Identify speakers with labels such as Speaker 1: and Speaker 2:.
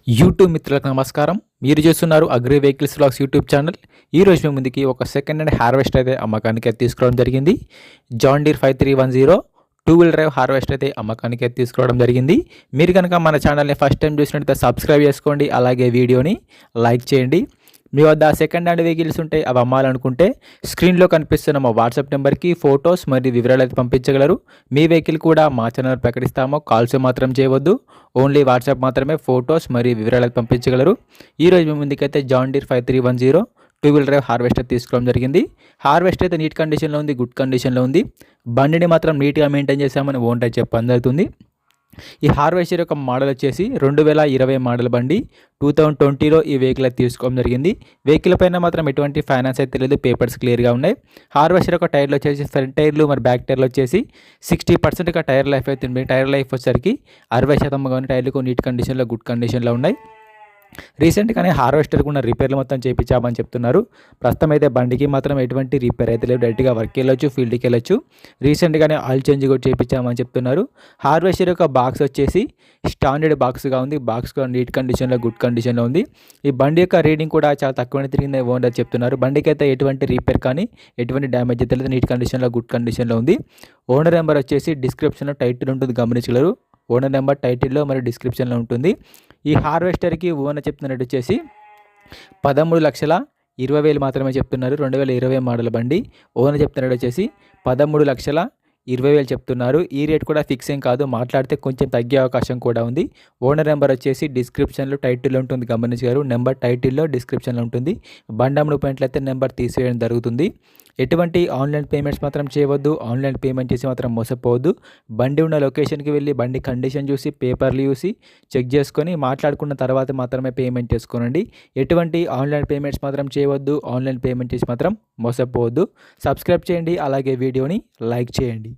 Speaker 1: YouTube మిత్రులకు నమస్కారం. మీరు చూస్తున్నారు agri vehicles vlogs YouTube channel. ఈరోజు మీ ముందుకి ఒక సెకండ్ హ్యాండ్ హార్వెస్టర్ అయితే అమ్మకానికి అయితే తీసుకురావడం జరిగింది. John Deere 5310 two wheel drive harvester అయితే అమ్మకానికి అయితే తీసుకురావడం జరిగింది. మీరు కనుక మన ఛానల్ని ఫస్ట్ టైం చూసినట్లయితే సబ్స్క్రైబ్ చేసుకోండి, అలాగే వీడియోని లైక్ చేయండి. మీ వద్ద సెకండ్ హ్యాండ్ వెహికల్స్ ఉంటే అవి అమ్మాలనుకుంటే స్క్రీన్లో కనిపిస్తున్న మా వాట్సాప్ నెంబర్కి ఫొటోస్ మరియు వివరాలు అయితే పంపించగలరు. మీ వెహికల్ కూడా మా ఛానల్ ప్రకటిస్తామో, కాల్స్ మాత్రం చేయవద్దు. ఓన్లీ వాట్సాప్ మాత్రమే ఫొటోస్ మరియు వివరాలు అయితే పంపించగలరు. ఈరోజు మీ ముందుకైతే John Deere 5310 two wheel drive harvester తీసుకోవడం జరిగింది. హార్వెస్టర్ అయితే నీట్ కండిషన్లో ఉంది, గుడ్ కండిషన్లో ఉంది. బండిని మాత్రం నీట్గా మెయింటైన్ చేసామని ఓనర్ చెప్పడం జరుగుతుంది. ఈ హార్వెస్టర్ యొక్క మోడల్ వచ్చేసి 2020 మోడల్ బండి. 2020లో ఈ వెహికల్ అయితే తీసుకోవడం జరిగింది. వెహికల్ పైన మాత్రం ఎటువంటి ఫైనాన్స్ అయితే లేదు, పేపర్స్ క్లియర్గా ఉన్నాయి. హార్వెస్టర్ యొక్క టైర్లు వచ్చేసి ఫ్రంట్ టైర్లు మరి బ్యాక్ టైర్లు వచ్చేసి 60% టైర్ లైఫ్ అయితే ఉంది. టైర్ లైఫ్ వచ్చేసరికి 60% టైర్లకు నీట్ కండిషన్లో, గుడ్ కండిషన్లో ఉన్నాయి. రీసెంట్గానే హార్వెస్టర్కి ఉన్న రిపేర్లు మొత్తం చేయించామని చెప్తున్నారు. ప్రస్తుతం అయితే బండికి మాత్రం ఎటువంటి రిపేర్ అయితే లేదు, డైరెక్ట్గా వర్క్ వెళ్ళొచ్చు, ఫీల్డ్కి వెళ్ళొచ్చు. రీసెంట్గానే ఆయిల్ చేంజ్ కూడా చేయించామని చెప్తున్నారు. హార్వెస్టర్ యొక్క బాక్స్ వచ్చేసి స్టాండర్డ్ బాక్స్గా ఉంది. బాక్స్ కూడా నీట్ కండిషన్లో, గుడ్ కండిషన్లో ఉంది. ఈ బండి యొక్క రీడింగ్ కూడా చాలా తక్కువనే తిరిగింది ఓనర్ చెప్తున్నారు. బండికి అయితే ఎటువంటి రిపేర్ కానీ ఎటువంటి డ్యామేజ్ అయితే లేదు, నీట్ కండిషన్లో, గుడ్ కండిషన్లో ఉంది. ఓనర్ నెంబర్ వచ్చేసి డిస్క్రిప్షన్లో టైటిల్ ఉంటుంది, గమనించగలరు. ఓనర్ నెంబర్ టైటిల్లో మరియు డిస్క్రిప్షన్లో ఉంటుంది. ఈ హార్వెస్టర్కి ఓనర్ చెప్తున్నట్టు వచ్చేసి 13,20,000 మాత్రమే చెప్తున్నారు. 2020 మోడల్ బండి. ఓనర్ చెప్తున్నట్టు వచ్చేసి 13,20,000 చెప్తున్నారు. ఈ రేట్ కూడా ఫిక్స్ ఏం కాదు, మాట్లాడితే కొంచెం తగ్గే అవకాశం కూడా ఉంది. ఓనర్ నెంబర్ వచ్చేసి డిస్క్రిప్షన్లో టైటిల్లో ఉంటుంది, గమనించారు. నెంబర్ టైటిల్లో డిస్క్రిప్షన్లో ఉంటుంది. బండి అమ్ముడుపోయినట్లయితే నెంబర్ తీసివేయడం జరుగుతుంది. ఎటువంటి ఆన్లైన్ పేమెంట్స్ మాత్రం చేయవద్దు. ఆన్లైన్ పేమెంట్ చేసి మాత్రం మోసపోవద్దు. బండి ఉన్న లొకేషన్కి వెళ్ళి బండి కండిషన్ చూసి, పేపర్లు చూసి చెక్ చేసుకొని మాట్లాడుకున్న తర్వాత మాత్రమే పేమెంట్ చేసుకోనండి. ఎటువంటి ఆన్లైన్ పేమెంట్స్ మాత్రం చేయవద్దు. ఆన్లైన్ పేమెంట్ చేసి మాత్రం మోసపోవద్దు. సబ్స్క్రైబ్ చేయండి, అలాగే వీడియోని లైక్ చేయండి.